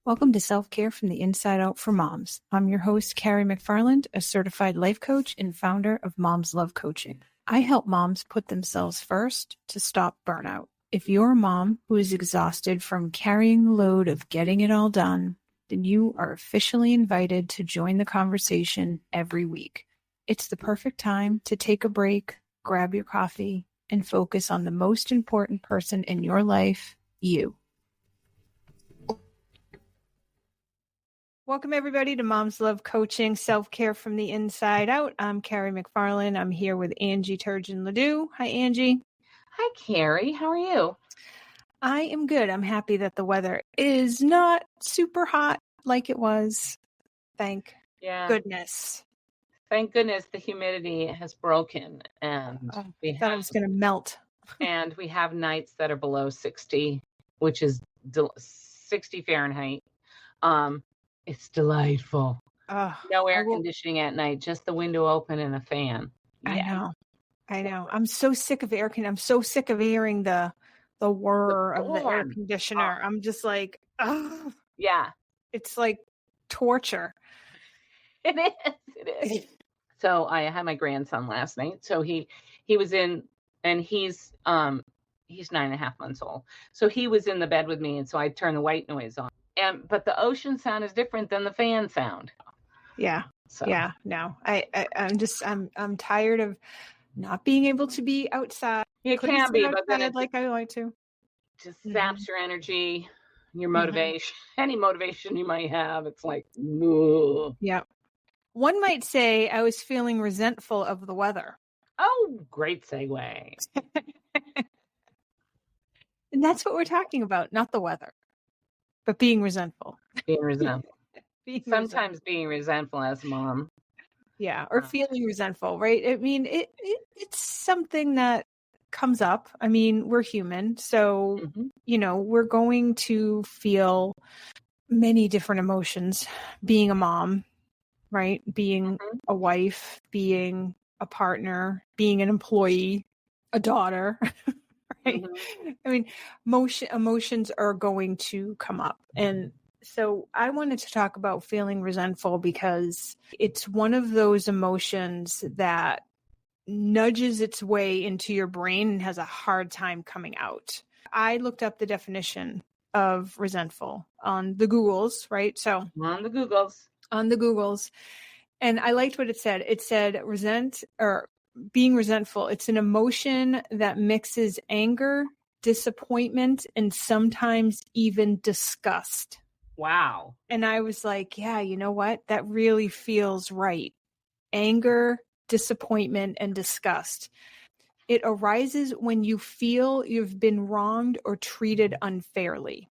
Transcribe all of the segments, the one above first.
Welcome to Self-Care from the Inside Out for Moms. I'm your host, Carrie McFarland, a certified life coach and founder of Moms Love Coaching. I help moms put themselves first to stop burnout. If you're a mom who is exhausted from carrying the load of getting it all done, then you are officially invited to join the conversation every week. It's the perfect time to take a break, grab your coffee, and focus on the most important person in your life, you. Welcome, everybody, to Moms Love Coaching, Self-Care from the Inside Out. I'm Carrie McFarland. I'm here with Angie Turgeon-Ledoux. Hi, Angie. Hi, Carrie. How are you? I am good. I'm happy that the weather is not super hot like it was. Thank goodness. Thank goodness the humidity has broken, and I thought it was going to melt. And we have nights that are below 60, which is 60 Fahrenheit. It's delightful. No air conditioning at night, just the window open and a fan. Yeah. I know. I'm so sick of air conditioning. I'm so sick of hearing the whir of the air conditioner. I'm just like, oh. Yeah. It's like torture. It is. So I had my grandson last night. So he was in, and he's 9.5 months old. So he was in the bed with me, and so I turned the white noise on. But the ocean sound is different than the fan sound. Yeah. So. Yeah. No, I'm tired of not being able to be outside. It can be, but then it's like I like to. Just saps your energy, your motivation, any motivation you might have. It's like, ugh. Yeah. One might say I was feeling resentful of the weather. Oh, great segue. And that's what we're talking about, not the weather. But being resentful. Being resentful. Being resentful as a mom. Yeah, or feeling resentful, right? I mean, it's something that comes up. I mean, we're human. So, we're going to feel many different emotions being a mom, right? Being a wife, being a partner, being an employee, a daughter. Right? I mean, emotions are going to come up. And so I wanted to talk about feeling resentful because it's one of those emotions that nudges its way into your brain and has a hard time coming out. I looked up the definition of resentful on the Googles, right? So on the Googles. And I liked what it said. It said being resentful. It's an emotion that mixes anger, disappointment, and sometimes even disgust. Wow. And I was like, yeah, you know what? That really feels right. Anger, disappointment, and disgust. It arises when you feel you've been wronged or treated unfairly.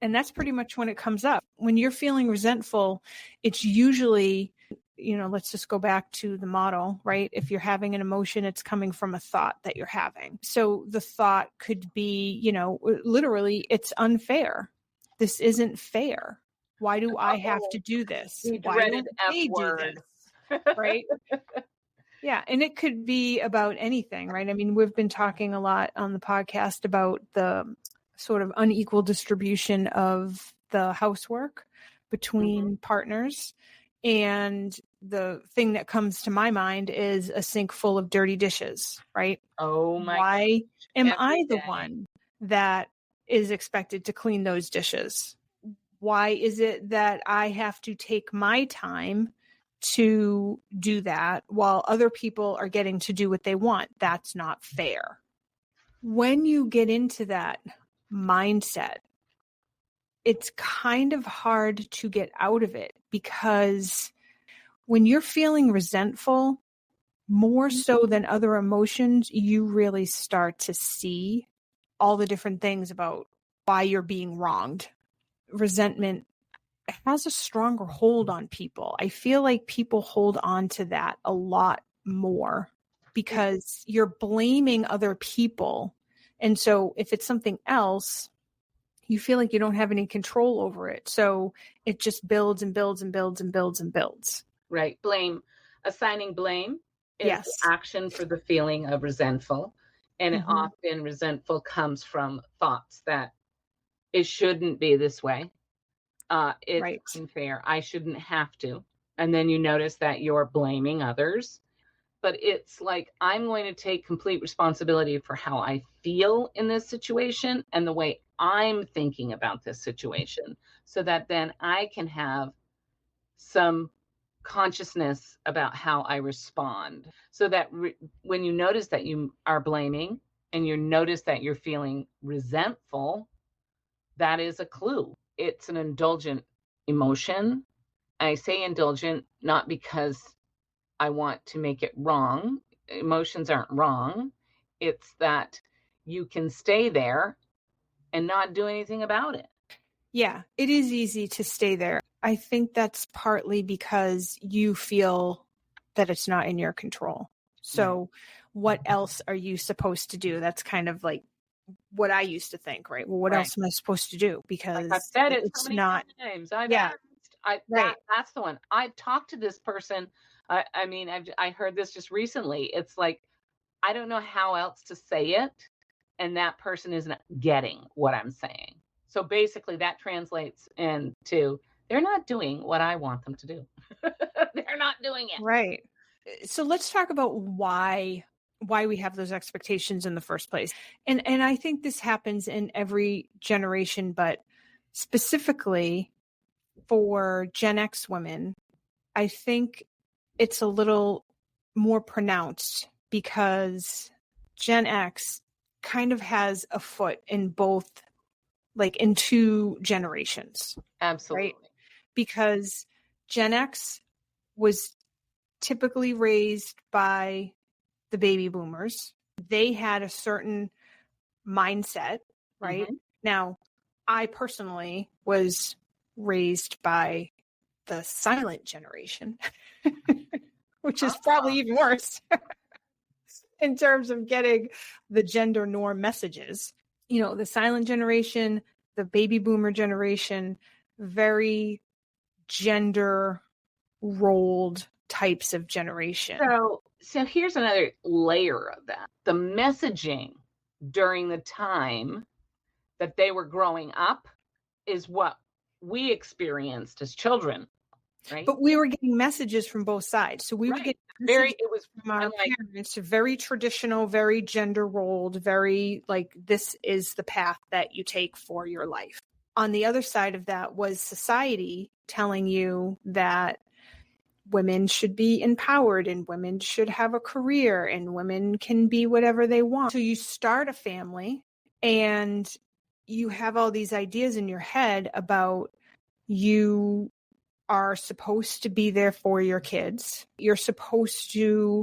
And that's pretty much when it comes up. When you're feeling resentful, it's usually, let's just go back to the model, right? If you're having an emotion, it's coming from a thought that you're having. So the thought could be, literally, it's unfair. This isn't fair. Why do I have to do this? Why don't they do this? Right? Yeah. And it could be about anything, right? I mean, we've been talking a lot on the podcast about the sort of unequal distribution of the housework between partners. And the thing that comes to my mind is a sink full of dirty dishes, right? Oh my! Why am I the one that is expected to clean those dishes? Why is it that I have to take my time to do that while other people are getting to do what they want? That's not fair. When you get into that mindset, it's kind of hard to get out of it, because when you're feeling resentful, more so than other emotions, you really start to see all the different things about why you're being wronged. Resentment has a stronger hold on people. I feel like people hold on to that a lot more because you're blaming other people. And so if it's something else, you feel like you don't have any control over it. So it just builds and builds and builds and builds and builds. Right. Assigning blame is the action for the feeling of resentful. And often resentful comes from thoughts that it shouldn't be this way. It's Right. unfair. I shouldn't have to. And then you notice that you're blaming others. But it's like, I'm going to take complete responsibility for how I feel in this situation and the way I'm thinking about this situation, so that then I can have some consciousness about how I respond. So that when you notice that you are blaming and you notice that you're feeling resentful, that is a clue. It's an indulgent emotion. I say indulgent not because I want to make it wrong. Emotions aren't wrong. It's that you can stay there and not do anything about it. Yeah, it is easy to stay there. I think that's partly because you feel that it's not in your control. So what else are you supposed to do? That's kind of like what I used to think, right? Well, what else am I supposed to do? Because Like I've said it it's so many not, times. I've yeah, asked. right. That's the one. I've talked to this person. I mean, I heard this just recently. It's like, I don't know how else to say it, and that person isn't getting what I'm saying. So basically, that translates into they're not doing what I want them to do. They're not doing it. Right. So let's talk about why we have those expectations in the first place. And I think this happens in every generation, but specifically for Gen X women, I think it's a little more pronounced because Gen X kind of has a foot in both, like in two generations. Absolutely. Right? Because Gen X was typically raised by the baby boomers. They had a certain mindset, right? Mm-hmm. Now, I personally was raised by the silent generation, which is probably even worse in terms of getting the gender norm messages. You know, the silent generation, the baby boomer generation, very gender rolled types of generation. So here's another layer of that. The messaging during the time that they were growing up is what we experienced as children, right? But we were getting messages from both sides. So we were getting messages from our parents, very traditional, very gender rolled, very like, this is the path that you take for your life. On the other side of that was society telling you that women should be empowered and women should have a career and women can be whatever they want. So you start a family and you have all these ideas in your head about you are supposed to be there for your kids. You're supposed to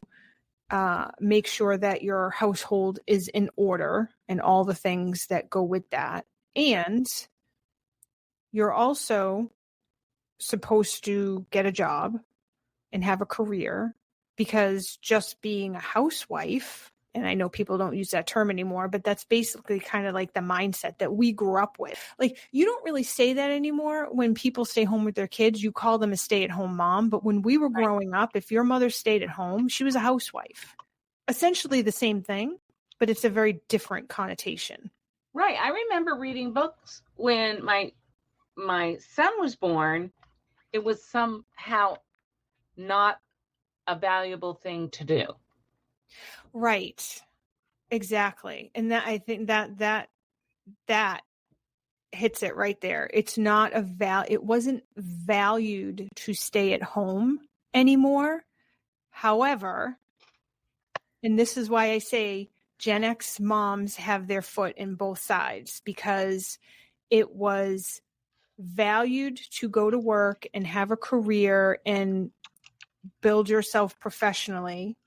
make sure that your household is in order and all the things that go with that. And you're also supposed to get a job and have a career, because just being a housewife, and I know people don't use that term anymore, but that's basically kind of like the mindset that we grew up with. Like, you don't really say that anymore when people stay home with their kids. You call them a stay-at-home mom. But when we were growing up, if your mother stayed at home, she was a housewife. Essentially the same thing, but it's a very different connotation. Right. I remember reading books when my son was born. It was somehow not a valuable thing to do. Right. Exactly. And that, I think that hits it right there. It's not it wasn't valued to stay at home anymore. However, and this is why I say Gen X moms have their foot in both sides, because it was valued to go to work and have a career and build yourself professionally.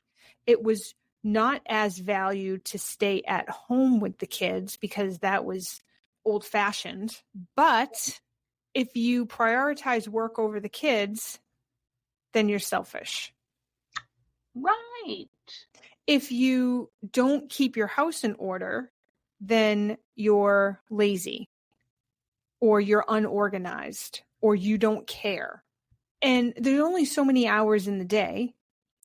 It was not as valued to stay at home with the kids because that was old fashioned. But if you prioritize work over the kids, then you're selfish. Right. If you don't keep your house in order, then you're lazy or you're unorganized or you don't care. And there's only so many hours in the day,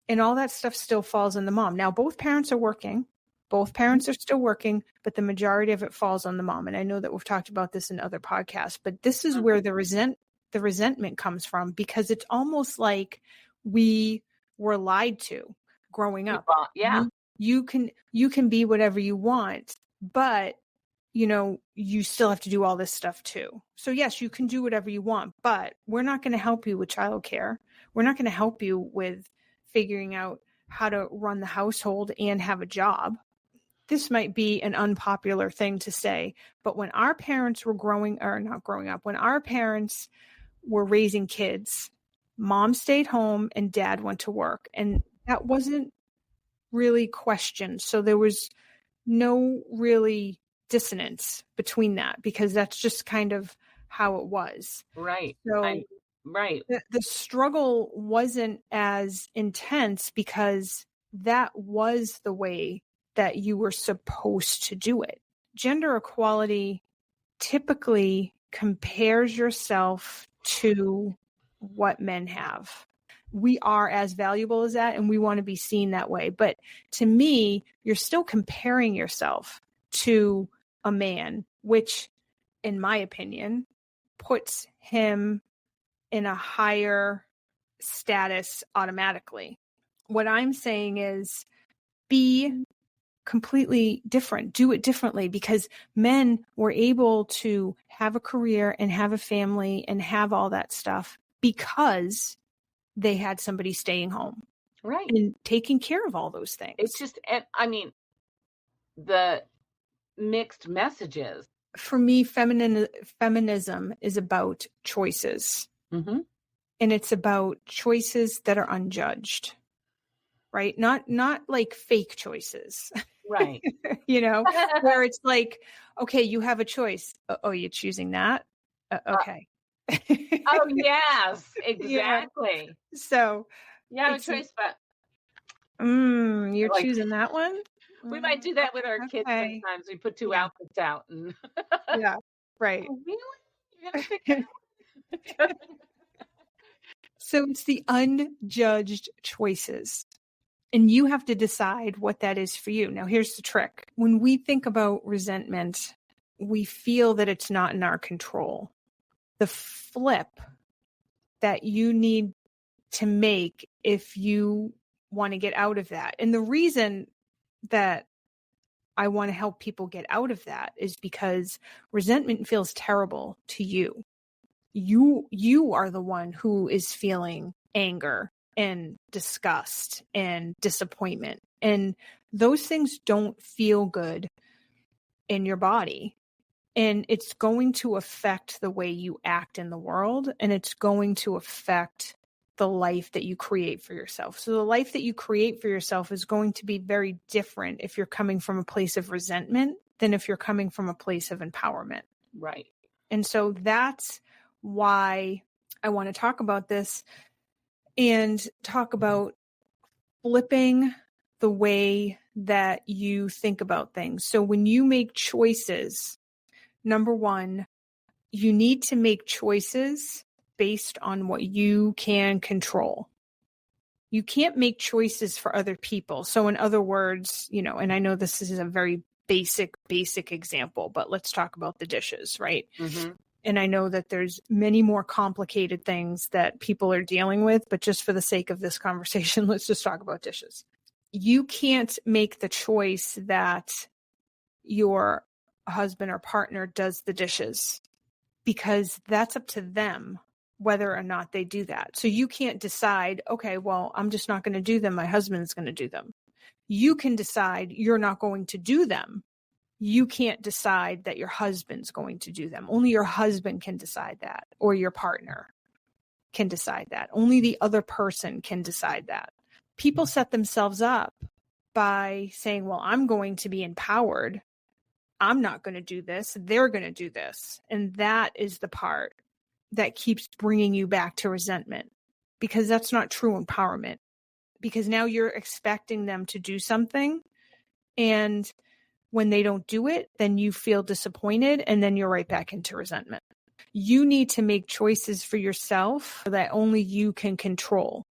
and all that stuff still falls on the mom. Now, both parents are working. Both parents are still working, but the majority of it falls on the mom. And I know that we've talked about this in other podcasts, but this is where the the resentment comes from, because it's almost like we were lied to growing up. Yeah. You can be whatever you want, but you still have to do all this stuff too. So yes, you can do whatever you want, but we're not going to help you with childcare. We're not going to help you with figuring out how to run the household and have a job. This might be an unpopular thing to say, but when our parents were when our parents were raising kids, mom stayed home and dad went to work, and that wasn't really questioned. So there was no really dissonance between that, because that's just kind of how it was. Right. So right. The struggle wasn't as intense because that was the way that you were supposed to do it. Gender equality typically compares yourself to what men have. We are as valuable as that, and we want to be seen that way. But to me, you're still comparing yourself to a man, which, in my opinion, puts him in a higher status automatically. What I'm saying is, be completely different, do it differently, because men were able to have a career and have a family and have all that stuff because they had somebody staying home, right, and taking care of all those things. It's just, I mean, the mixed messages. For me, feminism is about choices, mm-hmm. and it's about choices that are unjudged, right? Not like fake choices, right? Where it's like, okay, you have a choice. Oh, you're choosing that? Okay. Oh yes, exactly. So you have a choice, but you're choosing that one. We might do that with our kids sometimes. We put two outfits out, and yeah, right. Oh, really? You're gonna pick that? So it's the unjudged choices, and you have to decide what that is for you. Now, here's the trick: when we think about resentment, we feel that it's not in our control. The flip that you need to make if you want to get out of that, and the reason that I want to help people get out of that is because resentment feels terrible to you. You are the one who is feeling anger and disgust and disappointment, and those things don't feel good in your body. And it's going to affect the way you act in the world, and it's going to affect the life that you create for yourself. So the life that you create for yourself is going to be very different if you're coming from a place of resentment than if you're coming from a place of empowerment. Right. And so that's why I want to talk about this and talk about flipping the way that you think about things. So when you make choices, number one, you need to make choices based on what you can control. You can't make choices for other people. So in other words, and I know this is a very basic example, but let's talk about the dishes, right? Mm-hmm. And I know that there's many more complicated things that people are dealing with, but just for the sake of this conversation, let's just talk about dishes. You can't make the choice that your husband or partner does the dishes, because that's up to them whether or not they do that. So you can't decide, okay, well, I'm just not going to do them. My husband's going to do them. You can decide you're not going to do them. You can't decide that your husband's going to do them. Only your husband can decide that, or your partner can decide that. Only the other person can decide that. People set themselves up by saying, well, I'm going to be empowered. I'm not going to do this. They're going to do this. And that is the part that keeps bringing you back to resentment, because that's not true empowerment, because now you're expecting them to do something, and when they don't do it, then you feel disappointed, and then you're right back into resentment. You need to make choices for yourself that only you can control.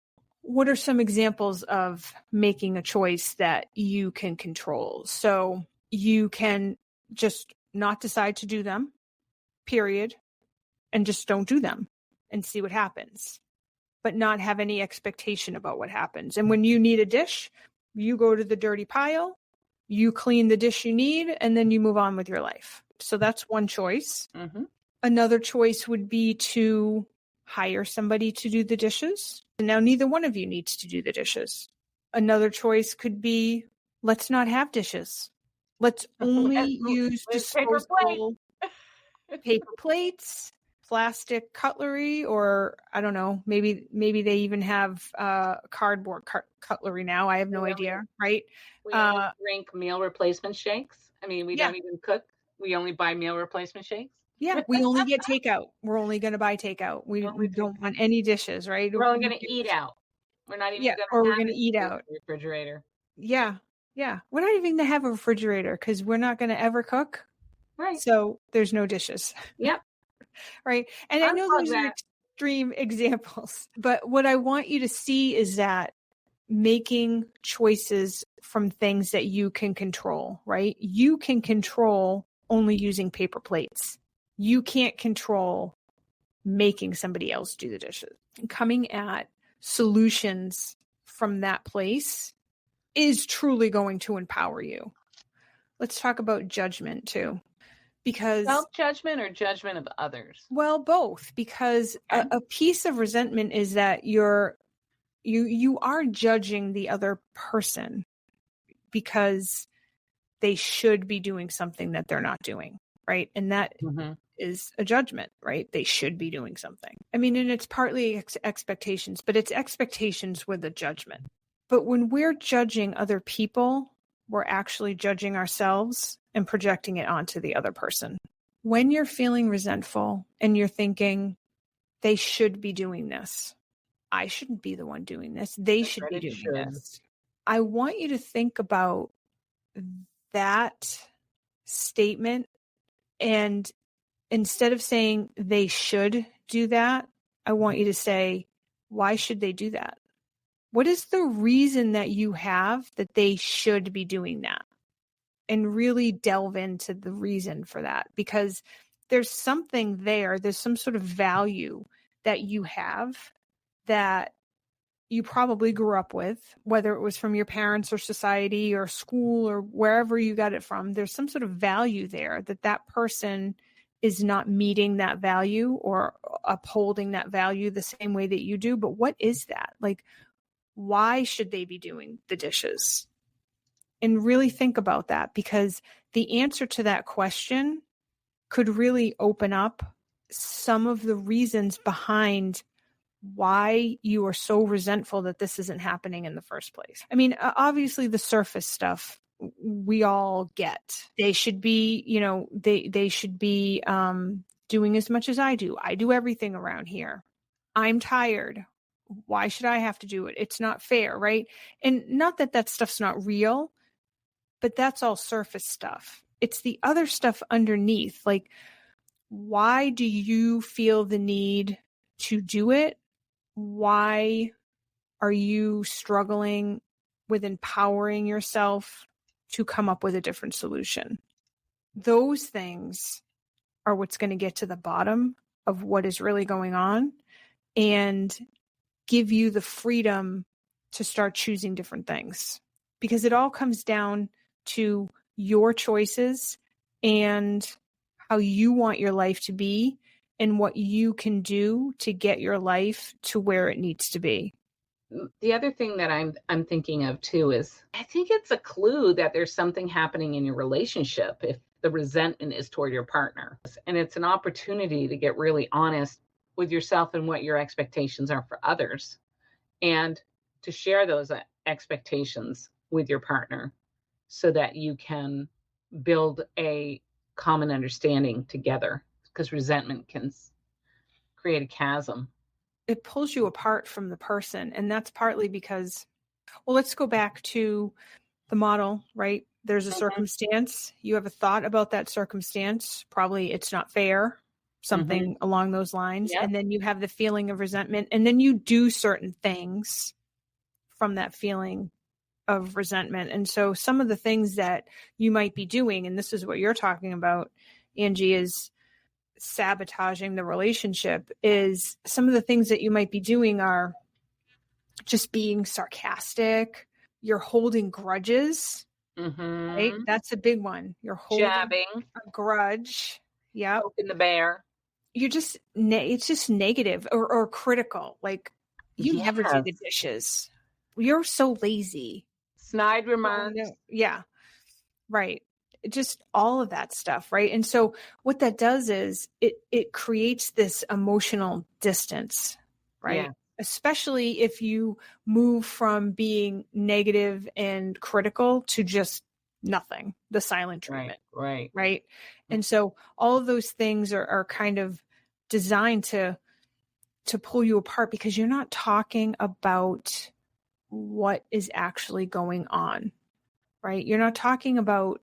What are some examples of making a choice that you can control? So you can just not decide to do them, period, and just don't do them. and see what happens, but not have any expectation about what happens. And when you need a dish, you go to the dirty pile, you clean the dish you need, and then you move on with your life. So that's one choice. Mm-hmm. Another choice would be to hire somebody to do the dishes. And now neither one of you needs to do the dishes. Another choice could be, let's not have dishes. Let's only use disposable paper plates, plastic cutlery, or I don't know, maybe they even have cardboard cutlery now. I have no idea, right? We only drink meal replacement shakes. I mean, we don't even cook. We only buy meal replacement shakes. Yeah, we only get takeout. We're only going to buy takeout. We don't want any dishes, right? We're only going to eat out. We're not even going to eat out. Refrigerator. Yeah. We're not even going to have a refrigerator because we're not going to ever cook. Right. So there's no dishes. Yep. Right. And I know those are extreme examples, but what I want you to see is that making choices from things that you can control, right? You can control only using paper plates. You can't control making somebody else do the dishes. And coming at solutions from that place is truly going to empower you. Let's talk about judgment too. Because self-judgment or judgment of others? Well, both. Because a piece of resentment is that you are judging the other person because they should be doing something that they're not doing, right? And that is a judgment, right? They should be doing something. I mean, and it's partly expectations, but it's expectations with a judgment. But when we're judging other people, we're actually judging ourselves and projecting it onto the other person. When you're feeling resentful and you're thinking, they should be doing this, I shouldn't be the one doing this, they should be doing this. I want you to think about that statement, and instead of saying they should do that, I want you to say, why should they do that? What is the reason that you have that they should be doing that? And really delve into the reason for that, because there's something there. There's some sort of value that you have that you probably grew up with, whether it was from your parents or society or school or wherever you got it from. There's some sort of value there that person is not meeting that value or upholding that value the same way that you do. But what is that? Like, why should they be doing the dishes? And really think about that, because the answer to that question could really open up some of the reasons behind why you are so resentful that this isn't happening in the first place. I mean, obviously the surface stuff we all get. They should be, they should be doing as much as I do. I do everything around here. I'm tired. Why should I have to do it? It's not fair, right? And not that stuff's not real, but that's all surface stuff. It's the other stuff underneath. Like, why do you feel the need to do it? Why are you struggling with empowering yourself to come up with a different solution? Those things are what's going to get to the bottom of what is really going on and give you the freedom to start choosing different things. Because it all comes down to your choices and how you want your life to be and what you can do to get your life to where it needs to be. The other thing that I'm thinking of too is, I think it's a clue that there's something happening in your relationship if the resentment is toward your partner. And it's an opportunity to get really honest with yourself and what your expectations are for others, and to share those expectations with your partner so that you can build a common understanding together, because resentment can create a chasm. It pulls you apart from the person. And that's partly because, well, let's go back to the model, right? There's a circumstance. You have a thought about that circumstance. Probably it's not fair, something along those lines. Yep. And then you have the feeling of resentment. And then you do certain things from that feeling of resentment. And so some of the things that you might be doing, and this is what you're talking about, Angie, is sabotaging the relationship is some of the things that you might be doing are just being sarcastic. You're holding grudges, right? That's a big one. You're holding Jabbing, a grudge. Yep. poking the bear. You're just, it's just negative or critical. Like, you never do the Yes. dishes. You're so lazy. Snide remarks. Yeah. Right. Just all of that stuff. Right. And so what that does is it creates this emotional distance, right? Yeah. Especially if you move from being negative and critical to just nothing, the silent treatment. Right. Right. And so all of those things are kind of designed to pull you apart because you're not talking about what is actually going on, right? You're not talking about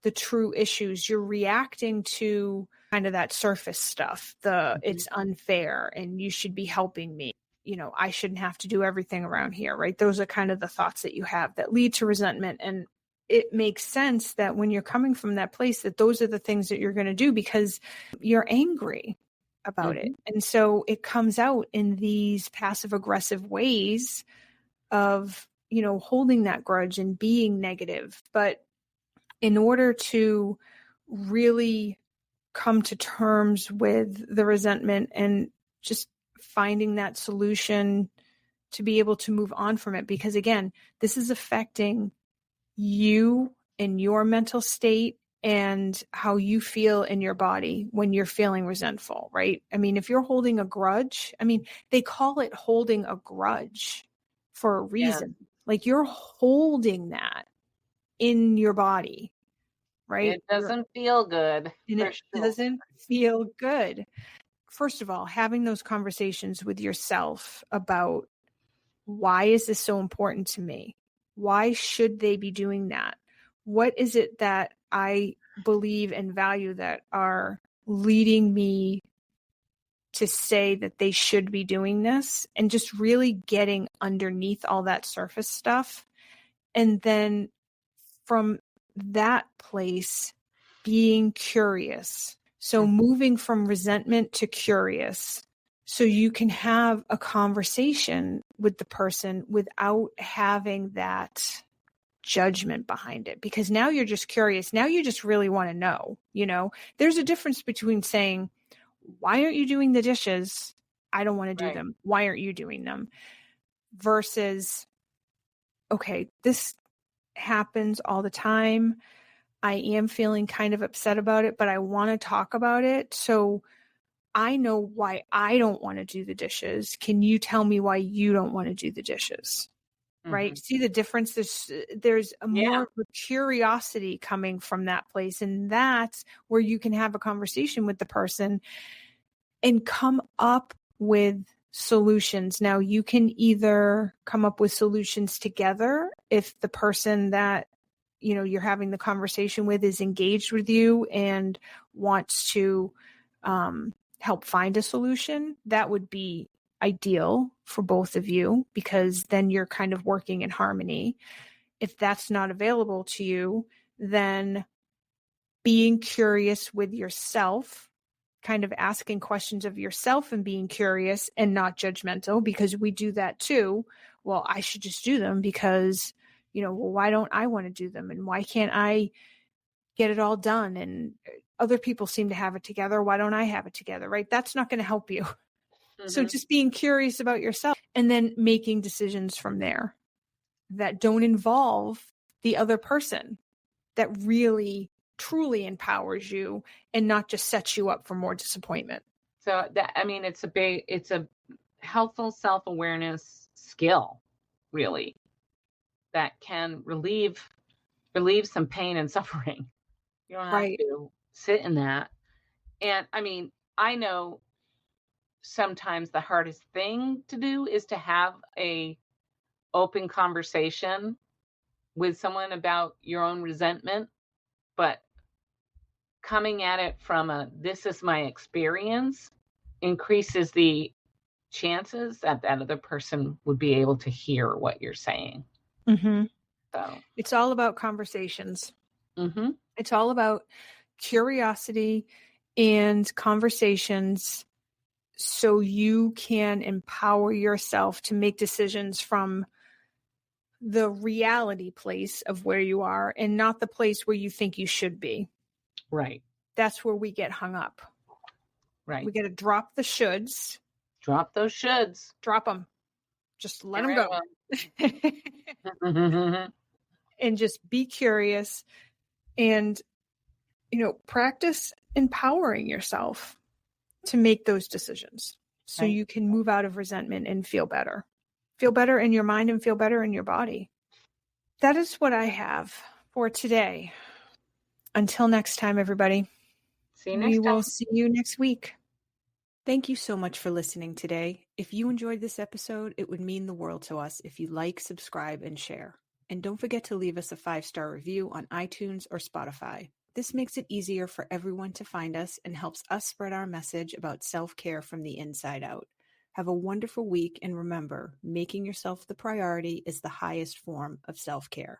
the true issues. You're reacting to kind of that surface stuff, it's unfair and you should be helping me. You know, I shouldn't have to do everything around here, right? Those are kind of the thoughts that you have that lead to resentment. And it makes sense that when you're coming from that place, that those are the things that you're going to do because you're angry about it. And so it comes out in these passive aggressive ways of, you know, holding that grudge and being negative. But in order to really come to terms with the resentment and just finding that solution to be able to move on from it, because again, this is affecting you and your mental state and how you feel in your body when you're feeling resentful, right? I mean, if you're holding a grudge, I mean, they call it holding a grudge for a reason. Yeah. Like you're holding that in your body, right? It doesn't feel good. And it doesn't feel good. First of all, having those conversations with yourself about why is this so important to me? Why should they be doing that? What is it that I believe and value that are leading me to say that they should be doing this? And just really getting underneath all that surface stuff. And then from that place, being curious. So moving from resentment to curious. So you can have a conversation with the person without having that judgment behind it, because now you're just curious. Now you just really want to know, you know, there's a difference between saying, why aren't you doing the dishes? I don't want to do them. Why aren't you doing them? Versus, okay, this happens all the time. I am feeling kind of upset about it, but I want to talk about it. So I know why I don't want to do the dishes. Can you tell me why you don't want to do the dishes? Right? See the difference? There's a more of a curiosity coming from that place. And that's where you can have a conversation with the person and come up with solutions. Now you can either come up with solutions together if the person that, you know, you're having the conversation with is engaged with you and wants to help find a solution. That would be ideal for both of you, because then you're kind of working in harmony. If that's not available to you, then being curious with yourself, kind of asking questions of yourself and being curious and not judgmental, because we do that too. Well, I should just do them because, you know, well, why don't I want to do them? And why can't I get it all done? And other people seem to have it together. Why don't I have it together? Right? That's not going to help you. So just being curious about yourself and then making decisions from there that don't involve the other person, that really truly empowers you and not just sets you up for more disappointment. So that, I mean, it's a helpful self-awareness skill, really, that can relieve some pain and suffering. You don't have to sit in that. And I mean, I know sometimes the hardest thing to do is to have a open conversation with someone about your own resentment, but coming at it from this is my experience increases the chances that that other person would be able to hear what you're saying. So it's all about conversations. It's all about curiosity and conversations so you can empower yourself to make decisions from the reality place of where you are and not the place where you think you should be. Right. That's where we get hung up. Right. We got to drop the shoulds. Drop those shoulds. Drop them. Just let them go. And just be curious and, practice empowering yourself to make those decisions so you can move out of resentment and feel better. Feel better in your mind and feel better in your body. That is what I have for today. Until next time, everybody. We will see you next week. Thank you so much for listening today. If you enjoyed this episode, it would mean the world to us if you like, subscribe, and share. And don't forget to leave us a 5-star review on iTunes or Spotify. This makes it easier for everyone to find us and helps us spread our message about self-care from the inside out. Have a wonderful week, and remember, making yourself the priority is the highest form of self-care.